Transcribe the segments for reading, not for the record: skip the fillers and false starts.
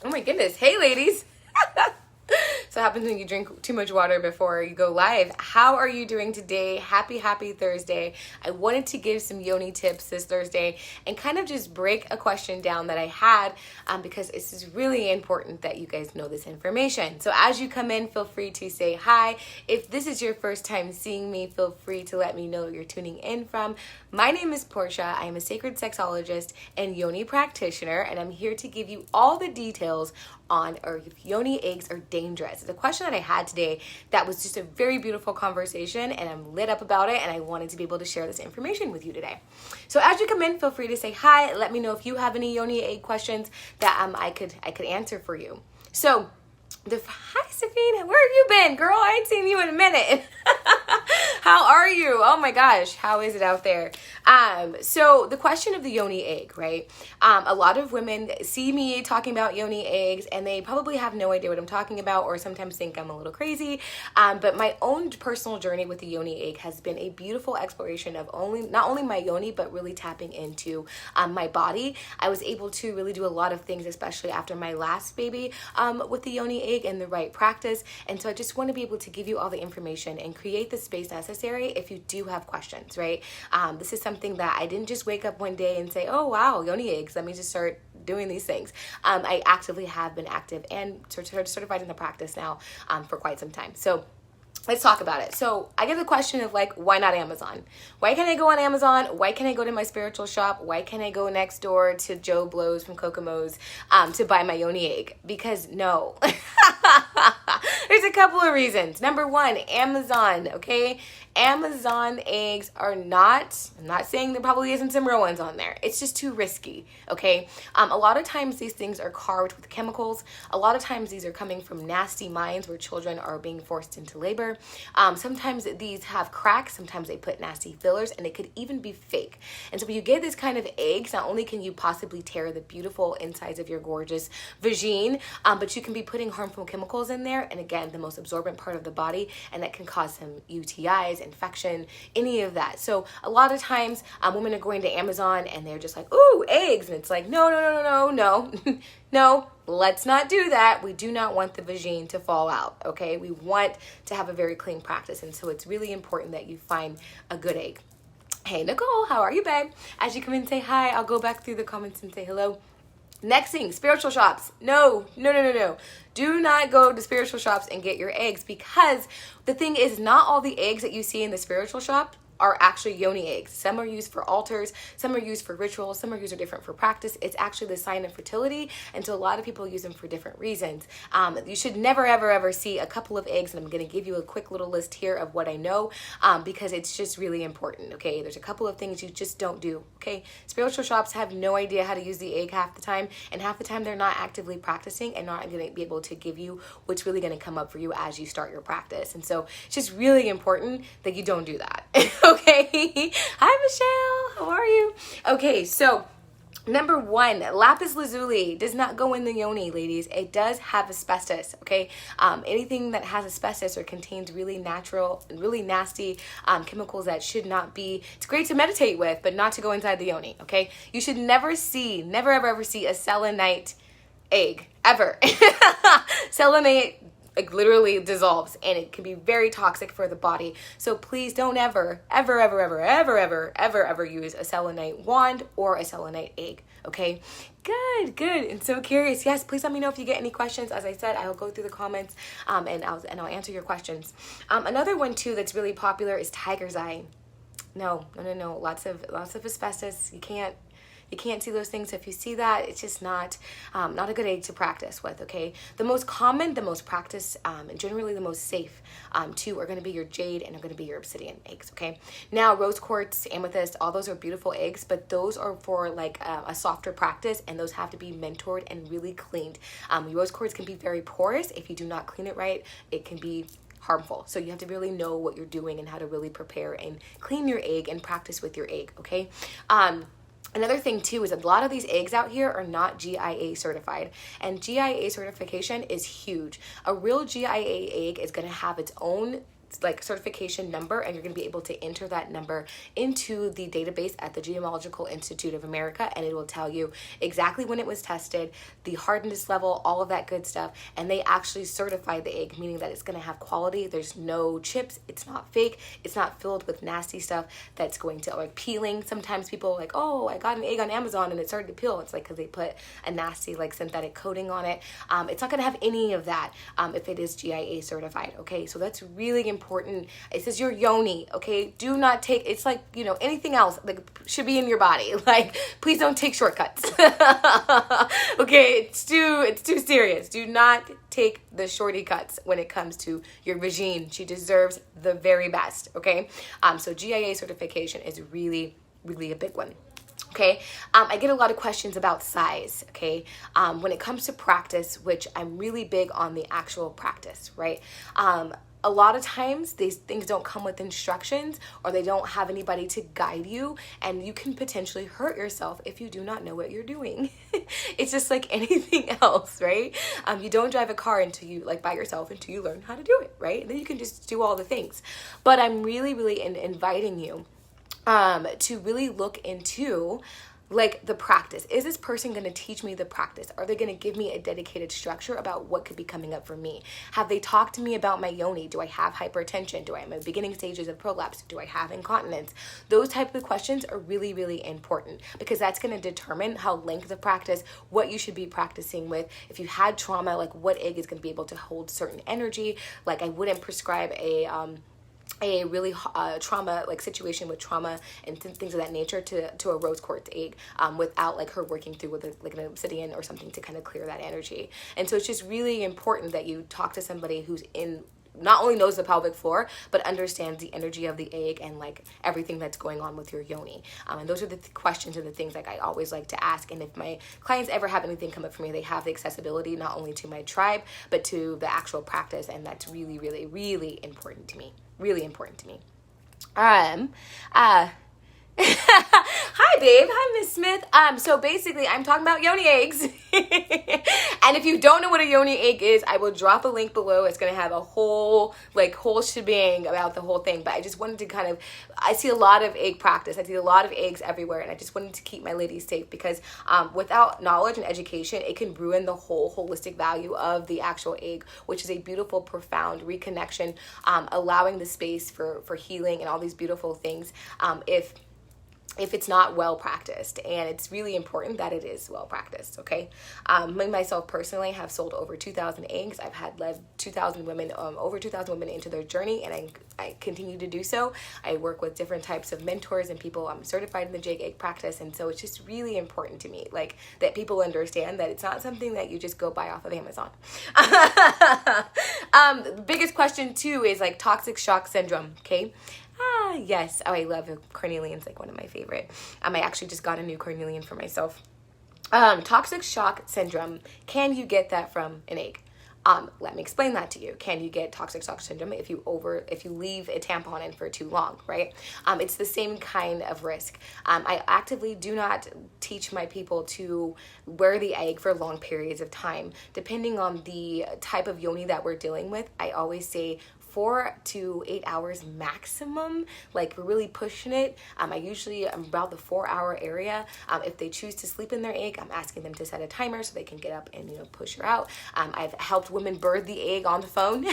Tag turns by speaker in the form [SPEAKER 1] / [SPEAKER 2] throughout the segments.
[SPEAKER 1] Oh my goodness. Hey, ladies. So happens when you drink too much water before you go live. How are you doing today? Happy Thursday. I wanted to give some Yoni tips this Thursday and kind of just break a question down that I had because this is really important that you guys know this information. So as you come in, feel free to say hi. If this is your first time seeing me, feel free to let me know where you're tuning in from. My name is Portia. I am a sacred sexologist and Yoni practitioner, and I'm here to give you all the details on if Yoni eggs are dangerous. It's a question that I had today that was just a very beautiful conversation, and I'm lit up about it, and I wanted to be able to share this information with you today. So as you come in, feel free to say hi. Let me know if you have any Yoni egg questions that I could answer for you. So hi, Safine. Where have you been, girl? I ain't seen you in a minute. How are you? Oh my gosh, how is it out there? So the question of the Yoni egg, right? A lot of women see me talking about Yoni eggs and they probably have no idea what I'm talking about, or sometimes think I'm a little crazy. But my own personal journey with the Yoni egg has been a beautiful exploration of not only my Yoni, but really tapping into my body. I was able to really do a lot of things, especially after my last baby, with the Yoni egg and the right practice. And so I just want to be able to give you all the information and create the space necessary if you do have questions, right? This is something that I didn't just wake up one day and say, oh wow, Yoni eggs, let me just start doing these things. I actively have been active and certified in the practice now for quite some time. So let's talk about it. So I get the question of like, why not Amazon? Why can't I go on Amazon? Why can't I go to my spiritual shop? Why can't I go next door to Joe Blow's from Kokomo's to buy my Yoni egg? Because no. There's a couple of reasons. Number one, Amazon, okay? Amazon eggs are I'm not saying there probably isn't some real ones on there. It's just too risky, okay? A lot of times these things are carved with chemicals. A lot of times these are coming from nasty mines where children are being forced into labor. Sometimes these have cracks. Sometimes they put nasty fillers, and it could even be fake. And so when you get this kind of eggs, not only can you possibly tear the beautiful insides of your gorgeous vagine, but you can be putting harmful chemicals in there. And again, the most absorbent part of the body, and that can cause some UTIs, infection, any of that. So a lot of times women are going to Amazon and they're just like, ooh, eggs. And it's like, no, no, let's not do that. We do not want the vagine to fall out, okay? We want to have a very clean practice. And so it's really important that you find a good egg. Hey, Nicole, how are you, babe? As you come in, say hi. I'll go back through the comments and say hello. Next thing, spiritual shops. No. Do not go to spiritual shops and get your eggs, because the thing is, not all the eggs that you see in the spiritual shop are actually Yoni eggs. Some are used for altars, some are used for rituals, some are used different for practice. It's actually the sign of fertility, and so a lot of people use them for different reasons. You should never, ever see a couple of eggs, and I'm going to give you a quick little list here of what I know, because it's just really important, okay? There's a couple of things you just don't do, okay? Spiritual shops have no idea how to use the egg half the time, and half the time they're not actively practicing and not going to be able to give you what's really going to come up for you as you start your practice. And so it's just really important that you don't do that. Okay. Hi, Michelle. How are you? Okay, so number one, lapis lazuli does not go in the Yoni, ladies. It does have asbestos, okay? Anything that has asbestos or contains really natural and really nasty chemicals that should not be, it's great to meditate with, but not to go inside the Yoni, okay? You should never ever see a selenite egg, ever. Selenite literally dissolves, and it can be very toxic for the body. So please don't ever use a selenite wand or a selenite egg, okay? Good. And so curious. Yes, please let me know if you get any questions. As I said, I will go through the comments and I'll answer your questions. Another one too that's really popular is tiger's eye. No. Lots of asbestos. You can't see those things. So if you see that, it's just not a good egg to practice with, okay? The most common, the most practiced, and generally the most safe two are going to be your jade and are going to be your obsidian eggs, okay? Now, rose quartz, amethyst, all those are beautiful eggs, but those are for like a softer practice, and those have to be mentored and really cleaned. Rose quartz can be very porous. If you do not clean it right, it can be harmful. So you have to really know what you're doing and how to really prepare and clean your egg and practice with your egg, okay? Another thing too is a lot of these eggs out here are not GIA certified, and GIA certification is huge. A real GIA egg is going to have its own like certification number, and you're going to be able to enter that number into the database at the Genealogical Institute of America, and it will tell you exactly when it was tested, the hardness level, all of that good stuff. And they actually certify the egg, meaning that it's going to have quality. There's no chips, it's not fake, it's not filled with nasty stuff that's going to, like peeling. Sometimes people are like, oh, I got an egg on Amazon and it started to peel. It's like because they put a nasty like synthetic coating on it. It's not going to have any of that if it is GIA certified. Okay, so that's really important. It says your Yoni. Okay, do not take, it's like, you know, anything else like should be in your body. Like, please don't take shortcuts. Okay, it's too serious. Do not take the shorty cuts when it comes to your vagine. She deserves the very best. Okay, so GIA certification is really, really a big one. Okay, I get a lot of questions about size, okay, when it comes to practice, which I'm really big on the actual practice, right? A lot of times these things don't come with instructions, or they don't have anybody to guide you, and you can potentially hurt yourself if you do not know what you're doing. It's just like anything else, right? You don't drive a car until you, like, by yourself, until you learn how to do it, right? And then you can just do all the things. But I'm really, really inviting you to really look into like the practice. Is this person going to teach me the practice? Are they going to give me a dedicated structure about what could be coming up for me? Have they talked to me about my yoni? Do I have hypertension? Do I have my beginning stages of prolapse? Do I have incontinence? Those type of questions are really, really important, because that's going to determine how length of practice, what you should be practicing with. If you had trauma, like what egg is going to be able to hold certain energy. Like I wouldn't prescribe a really trauma, like situation with trauma and things of that nature to a rose quartz egg without like her working through with like an obsidian or something to kind of clear that energy. And so it's just really important that you talk to somebody who's not only knows the pelvic floor, but understands the energy of the egg and like everything that's going on with your yoni. And those are the questions and the things like I always like to ask. And if my clients ever have anything come up for me, they have the accessibility not only to my tribe, but to the actual practice. And that's really, really, really important to me. Really important to me. Hi, babe. Hi, Miss Smith. So basically, I'm talking about yoni eggs. And if you don't know what a yoni egg is, I will drop a link below. It's going to have a whole shebang about the whole thing. But I just wanted to I see a lot of egg practice. I see a lot of eggs everywhere. And I just wanted to keep my ladies safe, because without knowledge and education, it can ruin the whole holistic value of the actual egg, which is a beautiful, profound reconnection, allowing the space for healing and all these beautiful things. If it's not well practiced. And it's really important that it is well practiced, okay? Myself personally have sold over 2,000 eggs. I've led 2,000 women, over 2,000 women into their journey, and I continue to do so. I work with different types of mentors and people. I'm certified in the Jake Egg practice, and so it's just really important to me, like, that people understand that it's not something that you just go buy off of Amazon. The biggest question too is like toxic shock syndrome, okay? Yes. Oh, I love carnelians, like one of my favorite. I actually just got a new carnelian for myself. Toxic shock syndrome. Can you get that from an egg? Let me explain that to you. Can you get toxic shock syndrome if you leave a tampon in for too long, right? It's the same kind of risk. I actively do not teach my people to wear the egg for long periods of time. Depending on the type of yoni that we're dealing with, I always say 4 to 8 hours maximum. Like, we're really pushing it. I'm about the 4-hour area. If they choose to sleep in their egg, I'm asking them to set a timer so they can get up and push her out. I've helped women birth the egg on the phone.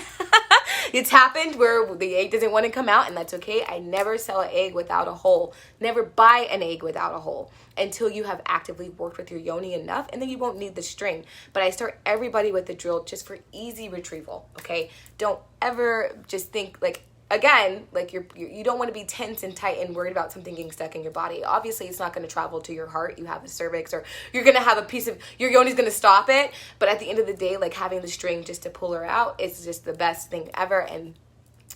[SPEAKER 1] It's happened where the egg doesn't want to come out, and that's okay. I never sell an egg without a hole. Never buy an egg without a hole until you have actively worked with your yoni enough, and then you won't need the string. But I start everybody with the drill just for easy retrieval, okay? Don't ever just think like, again, like you don't want to be tense and tight and worried about something getting stuck in your body. Obviously, it's not going to travel to your heart. You have a cervix, or you're going to have a piece of your yoni's going to stop it. But at the end of the day, like, having the string just to pull her out is just the best thing ever. And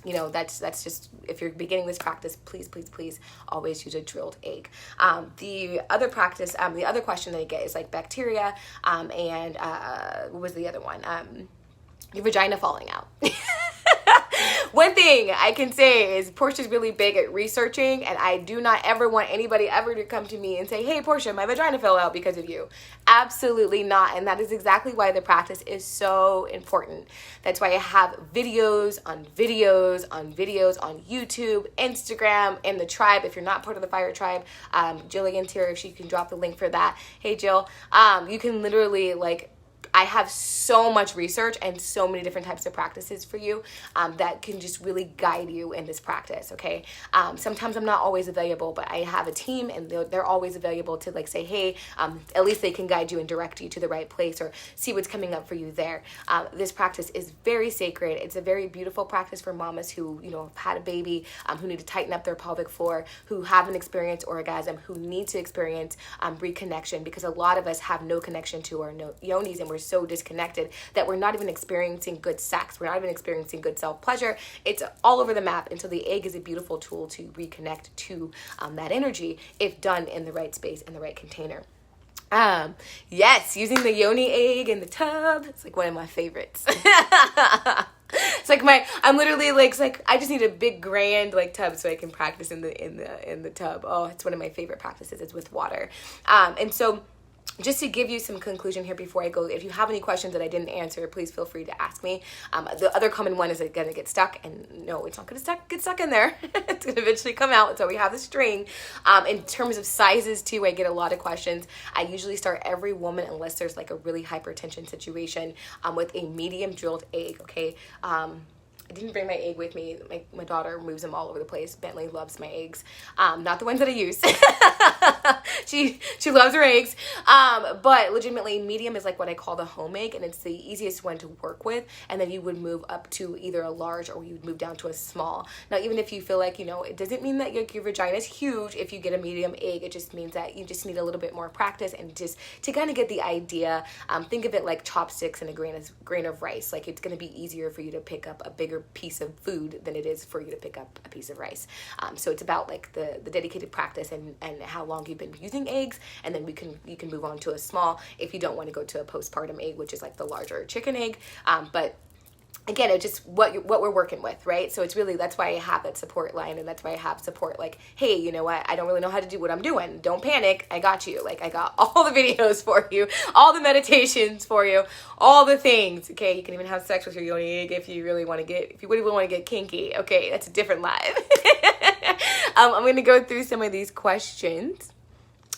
[SPEAKER 1] that's just, if you're beginning this practice, please, please, please always use a drilled egg. The other practice, the other question that I get is like bacteria, and what was the other one? Your vagina falling out. One thing I can say is Portia's really big at researching, and I do not ever want anybody ever to come to me and say, hey, Portia, my vagina fell out because of you. Absolutely not. And that is exactly why the practice is so important. That's why I have videos on videos on videos on YouTube, Instagram, and the tribe. If you're not part of the Fire Tribe, Jillian's here. If she can drop the link for that. Hey, Jill. You can literally I have so much research and so many different types of practices for you that can just really guide you in this practice, okay? Sometimes I'm not always available, but I have a team and they're always available to say, hey, at least they can guide you and direct you to the right place or see what's coming up for you there. This practice is very sacred. It's a very beautiful practice for mamas who, have had a baby, who need to tighten up their pelvic floor, who haven't experienced orgasm, who need to experience reconnection, because a lot of us have no connection to our yonis, and we're so disconnected that we're not even experiencing good sex. We're not even experiencing good self-pleasure. It's all over the map. And so the egg is a beautiful tool to reconnect to that energy if done in the right space and the right container. Yes, using the Yoni egg in the tub. It's one of my favorites. It's I'm literally I just need a big grand tub so I can practice in the tub. Oh, it's one of my favorite practices. It's with water. And so just to give you some conclusion here before I go, if you have any questions that I didn't answer, please feel free to ask me. The other common one is it going to get stuck? And no, it's not going to get stuck in there. It's going to eventually come out. So we have the string. In terms of sizes too, I get a lot of questions. I usually start every woman, unless there's a really hypertension situation, with a medium drilled egg, okay? I didn't bring my egg with me. My daughter moves them all over the place. Bentley loves my eggs. Not the ones that I use. She loves her eggs. But legitimately, medium is what I call the home egg, and it's the easiest one to work with. And then you would move up to either a large or you would move down to a small. Now, even if you feel it doesn't mean that your vagina is huge if you get a medium egg. It just means that you just need a little bit more practice and just to kind of get the idea. Think of it like chopsticks and a grain of rice. It's going to be easier for you to pick up a bigger piece of food than it is for you to pick up a piece of rice. So it's about the dedicated practice and how long you've been using eggs, and then you can move on to a small if you don't want to go to a postpartum egg, which is the larger chicken egg. But again, it's just what we're working with, right? So it's really, that's why I have that support line, and that's why I have support hey, you know what? I don't really know how to do what I'm doing. Don't panic. I got you. I got all the videos for you, all the meditations for you, all the things. Okay, you can even have sex with your Yoni egg if you really want to get kinky. Okay, that's a different live. I'm going to go through some of these questions.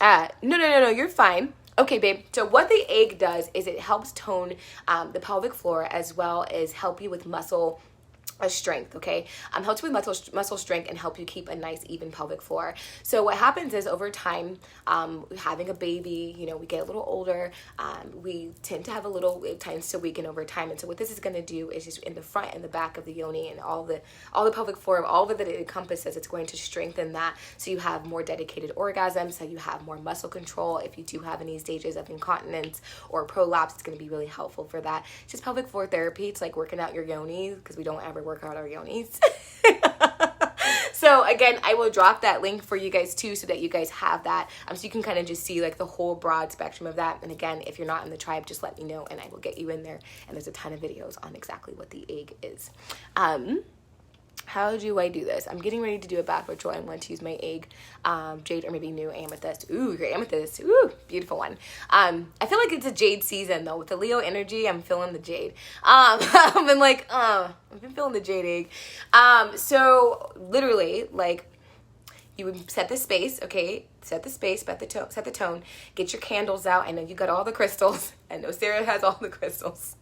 [SPEAKER 1] No, you're fine. Okay, babe. So what the egg does is it helps tone the pelvic floor as well as help you with muscle strength, okay? Helps with muscle strength and help you keep a nice even pelvic floor. So what happens is over time, having a baby, we get a little older, we tend to have it tends to weaken over time. And so what this is going to do is just in the front and the back of the yoni and all the pelvic floor, all of it that it encompasses, it's going to strengthen that so you have more dedicated orgasms, so you have more muscle control. If you do have any stages of incontinence or prolapse, it's going to be really helpful for that. It's just pelvic floor therapy. It's like working out your yoni, because we don't ever work out our yonis. So again, I will drop that link for you guys too, so that you guys have that, so you can kind of just see the whole broad spectrum of that. And again, if you're not in the tribe, just let me know and I will get you in there. And there's a ton of videos on exactly what the egg is. How do I do this? I'm getting ready to do a backward roll. I want to use my egg, jade, or maybe new amethyst. Ooh, your amethyst. Ooh, beautiful one. I feel like it's a jade season though. With the Leo energy, I'm feeling the jade. I've been feeling the jade egg. So literally, you would set the space, okay? Set the space, set the tone. Get your candles out. I know you got all the crystals. I know Sarah has all the crystals.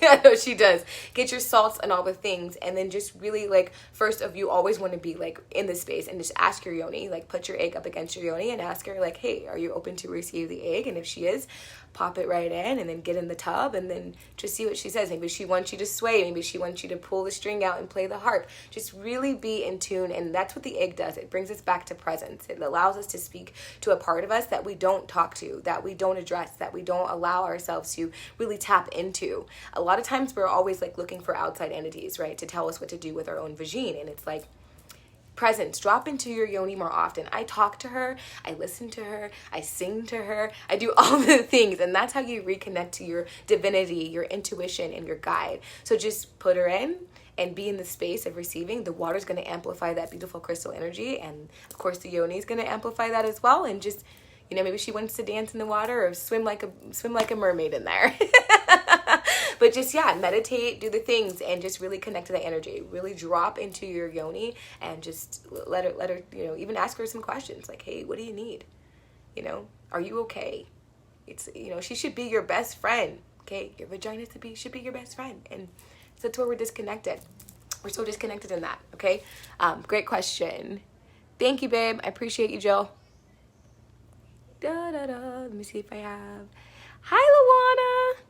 [SPEAKER 1] I know she does. Get your salts and all the things, and then just really first of you always want to be in the space and just ask your yoni, put your egg up against your yoni and ask her hey, are you open to receive the egg? And if she is, pop it right in and then get in the tub and then just see what she says. Maybe she wants you to sway, maybe she wants you to pull the string out and play the harp. Just really be in tune, and that's what the egg does. It brings us back to presence. It allows us to speak to a part of us that we don't talk to, that we don't address, that we don't allow ourselves to really tap into. A lot of times we're always looking for outside entities, right, to tell us what to do with our own vagine, and it's presence. Drop into your yoni more often. I talk to her, I listen to her, I sing to her, I do all the things, and that's how you reconnect to your divinity, your intuition, and your guide. So just put her in and be in the space of receiving, the water's going to amplify that beautiful crystal energy. And of course the Yoni is going to amplify that as well. And just, you know, maybe she wants to dance in the water or swim like a mermaid in there. But just, yeah, meditate, do the things, and just really connect to that energy. Really drop into your Yoni and just let her, you know, even ask her some questions like, hey, what do you need? You know, are you okay? It's, you know, she should be your best friend. Okay, your vagina should be your best friend. And so that's where we're disconnected. We're so disconnected in that. Okay, great question. Thank you, babe. I appreciate you, Jill. Let me see if I have. Hi, Luana.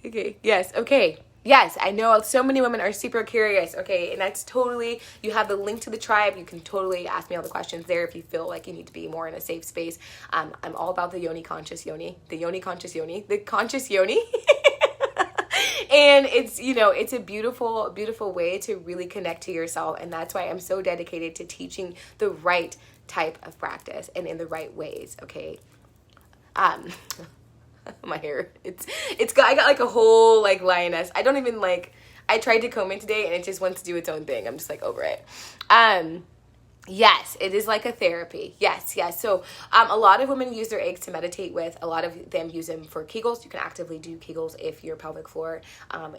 [SPEAKER 1] Okay, yes, okay. Yes, I know so many women are super curious, okay, and that's totally, you have the link to the tribe. You can totally ask me all the questions there if you feel like you need to be more in a safe space. I'm all about the Yoni conscious Yoni, the Yoni conscious Yoni, the conscious Yoni. And it's, you know, it's a beautiful, beautiful way to really connect to yourself, and that's why I'm so dedicated to teaching the right type of practice and in the right ways, okay? My hair, I got like a whole like lioness. I don't even like, I tried to comb it today and it just wants to do its own thing. I'm just like over it. Yes, it is like a therapy. Yes. So a lot of women use their eggs to meditate with. A lot of them use them for Kegels. You can actively do Kegels if your pelvic floor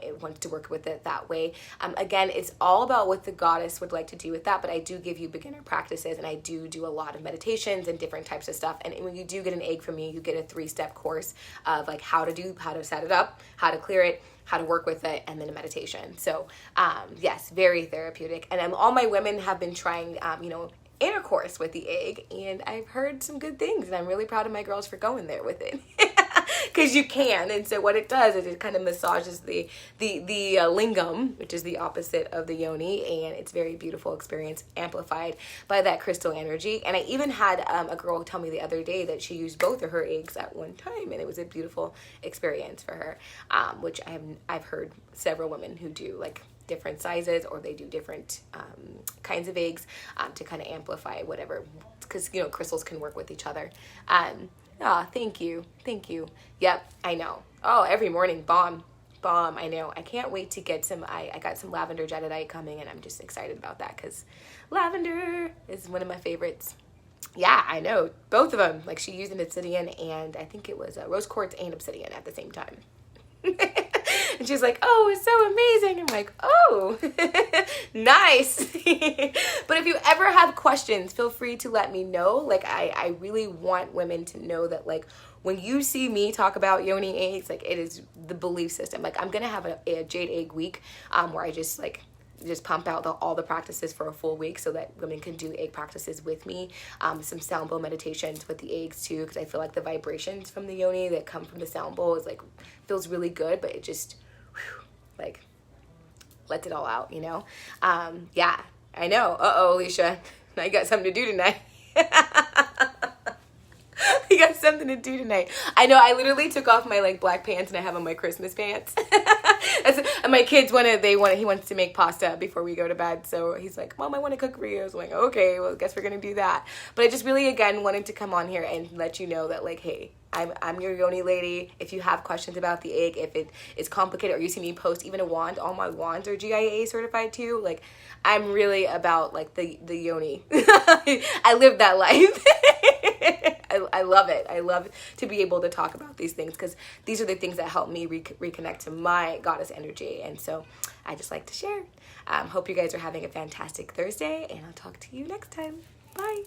[SPEAKER 1] it wants to work with it that way. Again, it's all about what the goddess would like to do with that, but I do give you beginner practices, and I do a lot of meditations and different types of stuff. And when you do get an egg from me, you get a 3-step course of like how to set it up, how to clear it, how to work with it, and then a meditation. So yes, very therapeutic. And all my women have been trying, you know, intercourse with the egg, and I've heard some good things, and I'm really proud of my girls for going there with it. Because you can. And so what it does is it kind of massages the lingam, which is the opposite of the yoni, and it's a very beautiful experience amplified by that crystal energy. And I even had a girl tell me the other day that she used both of her eggs at one time, and it was a beautiful experience for her, which I've heard several women who do like different sizes, or they do different kinds of eggs to kind of amplify whatever, because, you know, crystals can work with each other. Thank you. Yep, I know. Oh, every morning, bomb, I know. I can't wait to get some, I got some lavender jadeite coming, and I'm just excited about that because lavender is one of my favorites. Yeah, I know, both of them. Like, she used an obsidian, and I think it was rose quartz and obsidian at the same time. And she's like, oh, it's so amazing. I'm like, oh, nice. But if you ever have questions, feel free to let me know. Like, I really want women to know that, like, when you see me talk about yoni eggs, like, it is the belief system. Like, I'm going to have a jade egg week where I just pump out all the practices for a full week so that women can do egg practices with me. Some sound bowl meditations with the eggs too, because I feel like the vibrations from the yoni that come from the sound bowl is like, feels really good, but it just like lets it all out, you know? Yeah, I know. Uh-oh, Alicia, now you got something to do tonight. You got something to do tonight. I know, I literally took off my like black pants and I have on my Christmas pants. And my kids he wants to make pasta before we go to bed. So he's like, Mom, I want to cook for you. I was like, okay, well, I guess we're going to do that. But I just really, again, wanted to come on here and let you know that, like, hey, I'm your yoni lady. If you have questions about the egg, if it is complicated, or you see me post even a wand, all my wands are GIA certified too. Like, I'm really about like the yoni. I live that life. I love it. I love to be able to talk about these things because these are the things that help me reconnect to my goddess energy. And so I just like to share. Hope you guys are having a fantastic Thursday, and I'll talk to you next time. Bye.